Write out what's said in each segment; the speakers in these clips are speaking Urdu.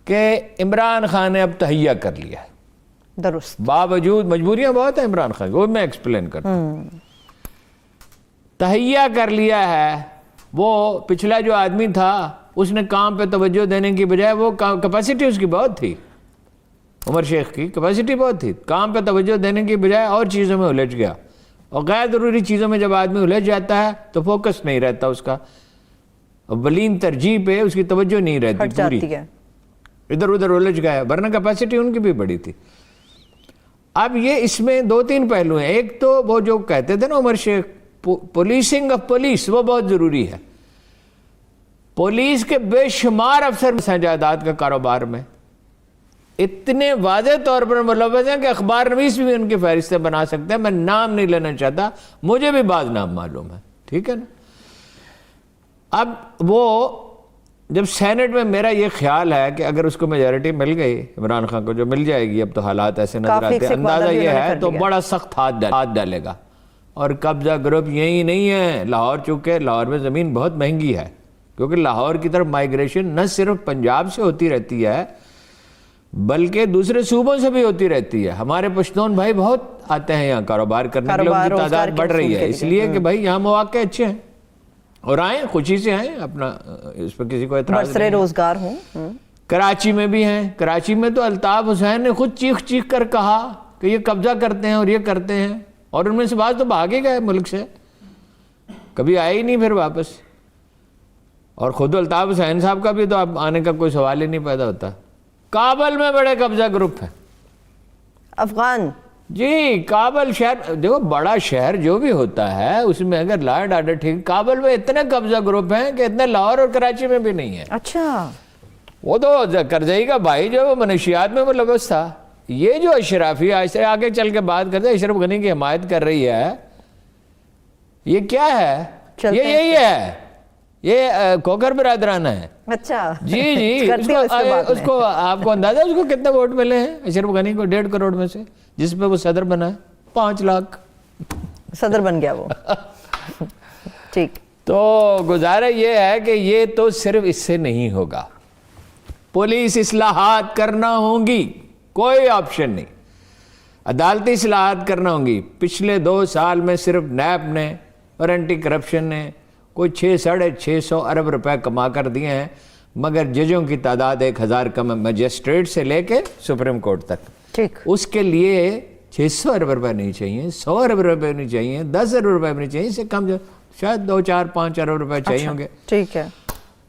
کہ عمران خان نے اب تہیہ کر لیا ہے. درست. باوجود مجبوریاں بہت ہیں عمران خان کو، وہ میں ایکسپلین کرتا ہوں. تہیہ کر لیا ہے. وہ پچھلا جو آدمی تھا اس نے کام پہ توجہ دینے کی بجائے، وہ کیپیسٹی اس کی بہت تھی، عمر شیخ کی کیپیسٹی بہت تھی، کام پہ توجہ دینے کی بجائے اور چیزوں میں الجھ گیا. اور غیر ضروری چیزوں میں جب آدمی الجھ جاتا ہے تو فوکس نہیں رہتا اس کا، اولین ترجیح پہ اس کی توجہ نہیں رہتی پوری، ادھر ادھر الجھ گیا. ورنہ کیپیسٹی ان کی بھی بڑی تھی. اب یہ اس میں دو تین پہلو ہیں. ایک تو وہ جو کہتے تھے نا عمر شیخ، پولیسنگ آف پولیس، وہ بہت ضروری ہے. پولیس کے بے شمار افسر جائیداد کا کاروبار میں اتنے واضح طور پر ملوث ہیں کہ اخبار نویس بھی ان کی فہرستیں بنا سکتے ہیں. میں نام نہیں لینا چاہتا، مجھے بھی بعض نام معلوم ہے، ٹھیک ہے نا. اب وہ جب سینٹ میں، میرا یہ خیال ہے کہ اگر اس کو میجورٹی مل گئی عمران خان کو، جو مل جائے گی، اب تو حالات ایسے نظر آتے ہیں، اندازہ یہ ہے تو بڑا سخت ہاتھ ڈالے گا. اور قبضہ گروپ یہی نہیں ہے لاہور، چونکہ لاہور میں زمین بہت مہنگی ہے، کیونکہ لاہور کی طرف مائیگریشن نہ صرف پنجاب سے ہوتی رہتی ہے بلکہ دوسرے صوبوں سے بھی ہوتی رہتی ہے. ہمارے پشتون بھائی بہت آتے ہیں یہاں کاروبار کرنے کے لیے، ان کی تعداد بڑھ رہی ہے اس لیے کہ بھائی یہاں مواقع اچھے ہیں اور آئیں، خوشی سے آئیں، اپنا اس پہ کسی کو اعتراض نہیں، روزگار ہوں. کراچی میں بھی ہیں. کراچی میں تو الطاف حسین نے خود چیخ کر کہا کہ یہ قبضہ کرتے ہیں اور یہ کرتے ہیں، اور ان میں سے بعض تو بھاگ ہی گئے ملک سے، کبھی آئے ہی نہیں پھر واپس. اور خود الطاف حسین صاحب کا بھی تو اب آنے کا کوئی سوال ہی نہیں پیدا ہوتا. کابل میں بڑے قبضہ گروپ ہیں افغان. جی کابل شہر، دیکھو بڑا شہر جو بھی ہوتا ہے اس میں اگر لا اینڈ آرڈر ٹھیک، کابل میں اتنے قبضہ گروپ ہیں کہ اتنے لاہور اور کراچی میں بھی نہیں ہیں. اچھا. وہ تو کرزئی کا بھائی جو منشیات میں ملوث تھا. یہ جو اشرافی آگے چل کے بات کرتے ہیں، اشرف غنی کی حمایت کر رہی ہے، یہ کیا ہے؟ یہ یہی ہے، یہ کوکر برادرانہ ہے. اچھا جی اس کو آپ کو اندازہ اس کو کتنے ووٹ ملے ہیں اشرف غنی کو؟ 1.5 کروڑ میں سے، جس پہ وہ صدر بنا ہے 5 لاکھ صدر بن گیا وہ. ٹھیک. تو گزارا یہ ہے کہ یہ تو صرف اس سے نہیں ہوگا، پولیس اصلاحات کرنا ہوں گی، کوئی آپشن نہیں. عدالتی اصلاحات کرنا ہوں گی. پچھلے 2 سال میں صرف نیب نے اور اینٹی کرپشن نے کوئی 600-650 ارب روپے کما کر دیے ہیں، مگر ججوں کی تعداد 1000 کم ہے، مجسٹریٹ سے لے کے سپریم کورٹ تک. ٹھیک. اس کے لیے 600 ارب روپے نہیں چاہیے، 100 ارب روپے نہیں چاہیے، 10 ارب روپے نہیں چاہیے، اس سے کم شاید 2-4-5 ارب روپے چاہیے ہوں گے. ٹھیک ہے.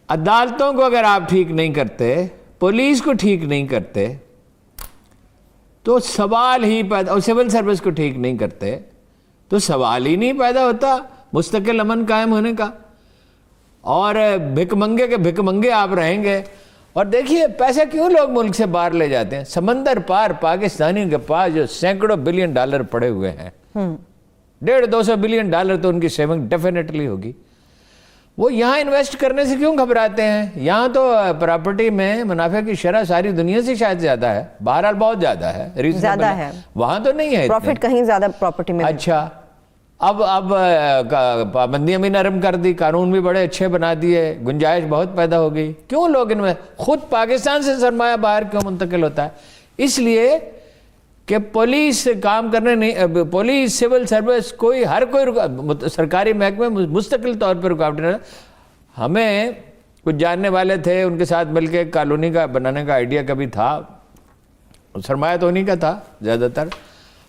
عدالتوں کو اگر آپ ٹھیک نہیں کرتے، پولیس کو ٹھیک نہیں کرتے تو سوال ہی پیدا، اور سول سروس کو ٹھیک نہیں کرتے تو سوال ہی نہیں پیدا ہوتا مستقل امن قائم ہونے کا. اور بھک منگے کے بھک منگے آپ رہیں گے. اور دیکھیے پیسے کیوں لوگ ملک سے باہر لے جاتے ہیں. سمندر پار پاکستانیوں کے پاس جو سینکڑوں بلین ڈالر پڑے ہوئے ہیں، 150-200 بلین ڈالر تو ان کی سیونگ ڈیفینیٹلی ہوگی، وہ یہاں انویسٹ کرنے سے کیوں گھبراتے ہیں؟ یہاں تو پراپرٹی میں منافع کی شرح ساری دنیا سے شاید زیادہ ہے، بہرحال بہت زیادہ ہے، زیادہ ہے، وہاں تو نہیں ہے پروفٹ کہیں زیادہ پراپرٹی میں. اچھا اب پابندیاں بھی نرم کر دی، قانون بھی بڑے اچھے بنا دیے، گنجائش بہت پیدا ہو گئی. کیوں لوگ ان میں خود پاکستان سے سرمایہ باہر کیوں منتقل ہوتا ہے؟ اس لیے کہ پولیس سے کام کرنے نہیں، پولیس سول سروس کوئی ہر کوئی سرکاری محکمے مستقل طور پر رکاوٹ نہیں. ہمیں کچھ جاننے والے تھے، ان کے ساتھ مل کے کالونی کا بنانے کا آئیڈیا کبھی تھا، سرمایہ تو انہیں کا تھا زیادہ تر.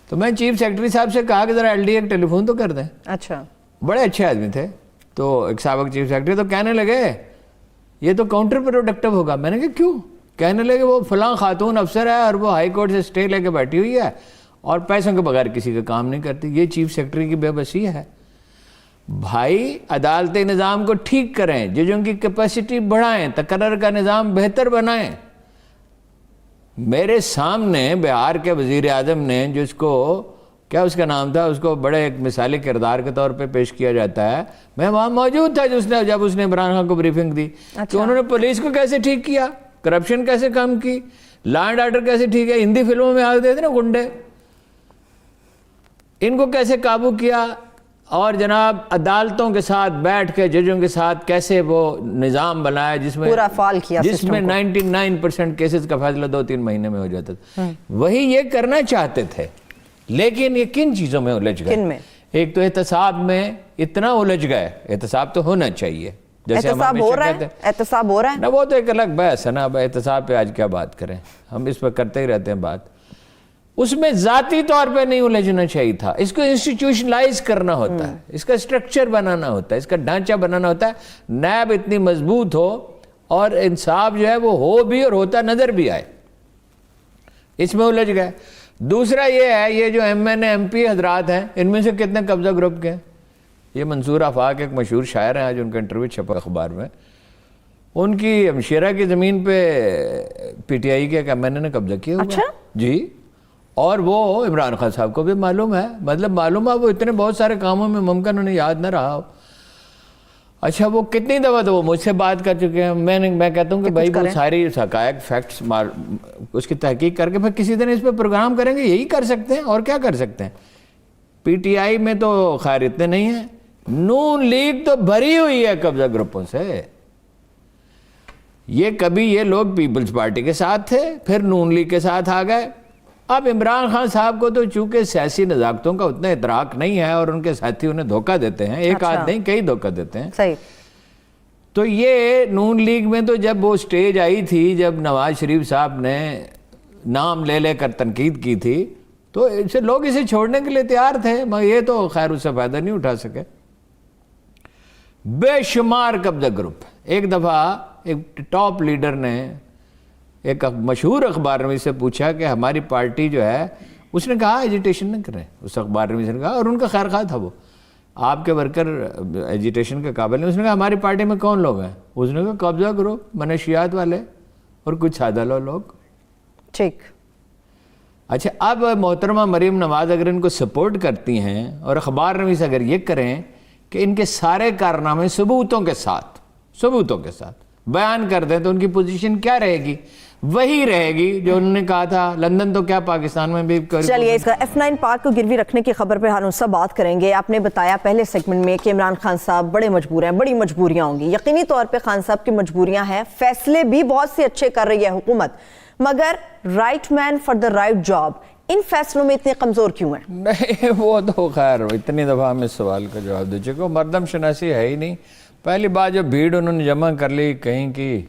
تو میں چیف سیکرٹری صاحب سے کہا کہ ذرا LD ایک ٹیلی فون تو کر دیں. اچھا. بڑے اچھے آدمی تھے، تو ایک سابق چیف سیکرٹری، تو کہنے لگے یہ تو کاؤنٹر پروڈکٹیو ہوگا. میں نے کہا کیوں؟ کہنے لگے وہ فلاں خاتون افسر ہے اور وہ ہائی کورٹ سے اسٹے لے کے بیٹھی ہوئی ہے اور پیسوں کے بغیر کسی کا کام نہیں کرتی. یہ چیف سیکرٹری کی بے بسی ہے. بھائی عدالتی نظام کو ٹھیک کریں، ججوں کی کیپیسٹی بڑھائیں، تقرر کا نظام بہتر بنائیں. میرے سامنے بہار کے وزیر اعظم نے، جو اس کو کیا اس کا نام تھا، اس کو بڑے ایک مثالی کردار کے طور پہ پیش کیا جاتا ہے، میں وہاں موجود تھا جب اس نے عمران خان کو بریفنگ دی کہ انہوں نے پولیس کو کیسے ٹھیک کیا، کرپشن کیسے کم کی، لا اینڈ آرڈر کیسے ٹھیک ہے. ہندی فلموں میں آتے تھے نا گنڈے، ان کو کیسے قابو کیا. اور جناب عدالتوں کے ساتھ بیٹھ کے ججوں کے ساتھ کیسے وہ نظام بنایا جس میں پورا فعال کیا جس میں 99% کیسز کا فیصلہ 2-3 مہینے میں ہو جاتا تھا. وہی یہ کرنا چاہتے تھے، لیکن یہ کن چیزوں میں الجھ گئے؟ کن میں؟ ایک تو احتساب میں اتنا الجھ گئے. احتساب تو ہونا چاہیے، جیسے ہم احتساب ہو ہمیشہ رہا کہتے ہے، ہیں. احتساب ہو رہا ہے. نہ وہ تو ایک الگ بحث ہے نا. اب احتساب پہ آج کیا بات کریں، ہم اس پہ کرتے ہی رہتے ہیں بات. اس میں ذاتی طور پہ نہیں الجھنا چاہیے تھا. اس کو انسٹیٹیوشنلائز کرنا ہوتا ہے، اس کا اسٹرکچر بنانا ہوتا ہے، اس کا ڈھانچہ بنانا ہوتا ہے. نیب اتنی مضبوط ہو اور انصاف جو ہے وہ ہو بھی اور ہوتا نظر بھی آئے. اس میں الجھ گئے. دوسرا یہ ہے، یہ جو M N A M P حضرات ہیں، ان میں سے کتنے قبضہ گروپ کے ہیں؟ یہ منصور آفاق ایک مشہور شاعر ہیں، آج ان کا انٹرویو چھپا اخبار میں. ان کی ہمشیرہ کی زمین پہ پی ٹی آئی کے ایک ایم این اے نے قبضہ کیا ہوا. اچھا جی. اور وہ عمران خان صاحب کو بھی معلوم ہے، مطلب معلوم ہے، وہ اتنے بہت سارے کاموں میں ممکن انہیں یاد نہ رہا ہو. اچھا وہ کتنی دفعہ تو وہ مجھ سے بات کر چکے ہیں. میں کہتا ہوں کہ بھائی وہ ساری حقائق فیکٹس اس کی تحقیق کر کے پھر کسی دن اس پہ پروگرام کریں گے. یہی کر سکتے ہیں اور کیا کر سکتے ہیں. پی ٹی آئی میں تو خیر اتنے نہیں ہیں. نون لیگ تو بھری ہوئی ہے قبضہ گروپوں سے. یہ کبھی یہ لوگ پیپلز پارٹی کے ساتھ تھے، پھر نون لیگ کے ساتھ آ گئے. اب عمران خان صاحب کو تو چونکہ سیاسی نزاکتوں کا اتنا ادراک نہیں ہے اور ان کے ساتھی انہیں دھوکہ دیتے ہیں، ایک آدھ نہیں کئی دھوکہ دیتے ہیں. صحیح. تو یہ نون لیگ میں تو جب وہ سٹیج آئی تھی، جب نواز شریف صاحب نے نام لے کر تنقید کی تھی، تو لوگ اسے چھوڑنے کے لیے تیار تھے، مگر یہ تو خیر اس سے فائدہ نہیں اٹھا سکے. بے شمار قبضہ گروپ. ایک دفعہ ایک ٹاپ لیڈر نے ایک مشہور اخبار نویس سے پوچھا کہ ہماری پارٹی جو ہے، اس نے کہا ایجیٹیشن نہ کریں. اس اخبار نویس نے کہا، اور ان کا خیر خواہ تھا، وہ آپ کے ورکر ایجیٹیشن کے قابل نہیں. اس نے کہا ہماری پارٹی میں کون لوگ ہیں؟ اس نے کہا قبضہ گروپ، منشیات والے اور کچھ سادہ لوگ. ٹھیک. اچھا اب محترمہ مریم نواز اگر ان کو سپورٹ کرتی ہیں اور اخبار نویس اگر یہ کریں کہ ان کے سارے کارنامے ثبوتوں کے ساتھ بیان کر دیں، تو ان کی پوزیشن کیا رہے گی؟ وہی رہے گی جو انہوں نے کہا تھا لندن تو کیا پاکستان میں بھی. چلیے اس کا F9 پارک کو گروی رکھنے کی خبر پہ ہم سب بات کریں گے. آپ نے بتایا پہلے سیگمنٹ میں کہ عمران خان صاحب بڑے مجبور ہیں، بڑی مجبوریاں ہوں گی. یقینی طور پہ خان صاحب کی مجبوریاں ہیں. فیصلے بھی بہت سے اچھے کر رہی ہے حکومت، مگر right man for the right job ان فیصلوں میں اتنے کمزور کیوں ہیں؟ نہیں وہ تو خیر اتنی دفعہ ہم اس سوال کا جواب دے چکے. مردم شناسی ہے ہی نہیں. پہلی بات جو بھیڑ انہوں نے جمع کر لی، کہیں کی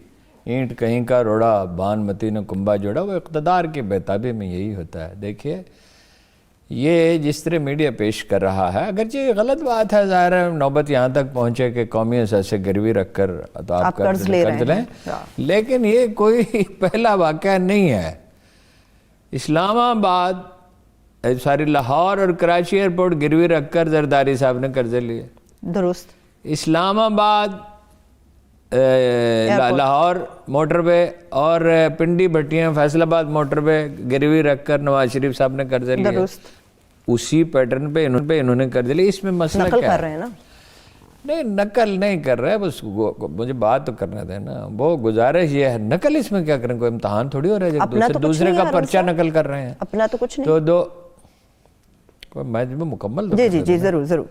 اینٹ کہیں کا روڑا، بان متی نے کنبا جوڑا، وہ اقتدار کی بےتابی میں یہی ہوتا ہے. دیکھیے یہ جس طرح میڈیا پیش کر رہا ہے، اگرچہ یہ غلط بات ہے، ظاہر ہے نوبت یہاں تک پہنچے کہ قومی اثاثے گروی رکھ کر تو آپ قرض لیں، لیکن یہ کوئی پہلا واقعہ نہیں ہے. اسلام آباد لاہور اور کراچی ایئرپورٹ گروی رکھ کر زرداری صاحب نے قرضے لیے. درست. اسلام آباد لاہور موٹر وے اور پنڈی بھٹیاں فیصل آباد موٹر وے گروی رکھ کر نواز شریف صاحب نے قرضے لیے. درست. اسی پیٹرن پہ انہوں نے قرضے لیے. اس میں مسئلہ نقل کیا کر رہے ہیں نا؟ نہیں نقل نہیں کر رہے، بس مجھے بات تو کرنے دیں نا. وہ گزارش یہ ہے، نقل اس میں کیا کریں؟ کوئی امتحان تھوڑی ہو رہا ہے دوسرے کا پرچہ نقل کر رہے ہیں. اپنا تو کچھ نہیں. تو دو میں مکمل جی ضرور.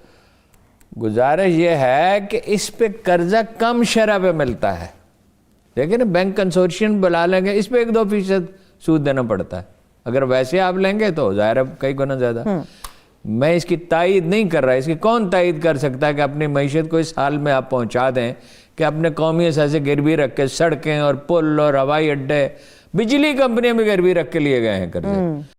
گزارش یہ ہے کہ اس پہ قرضہ کم شرح پہ ملتا ہے. لیکن بینک کنسورشیم بلا لیں گے، اس پہ 1-2% سود دینا پڑتا ہے. اگر ویسے آپ لیں گے تو ظاہر ہے کئی گنا زیادہ. میں اس کی تائید نہیں کر رہا. اس کی کون تائید کر سکتا ہے کہ اپنی معیشت کو اس حال میں آپ پہنچا دیں کہ اپنے قومی اثاثے گروی رکھ کے سڑکیں اور پل اور ہوائی اڈے، بجلی کمپنیاں بھی گروی رکھ کے لیے گئے ہیں قرضے.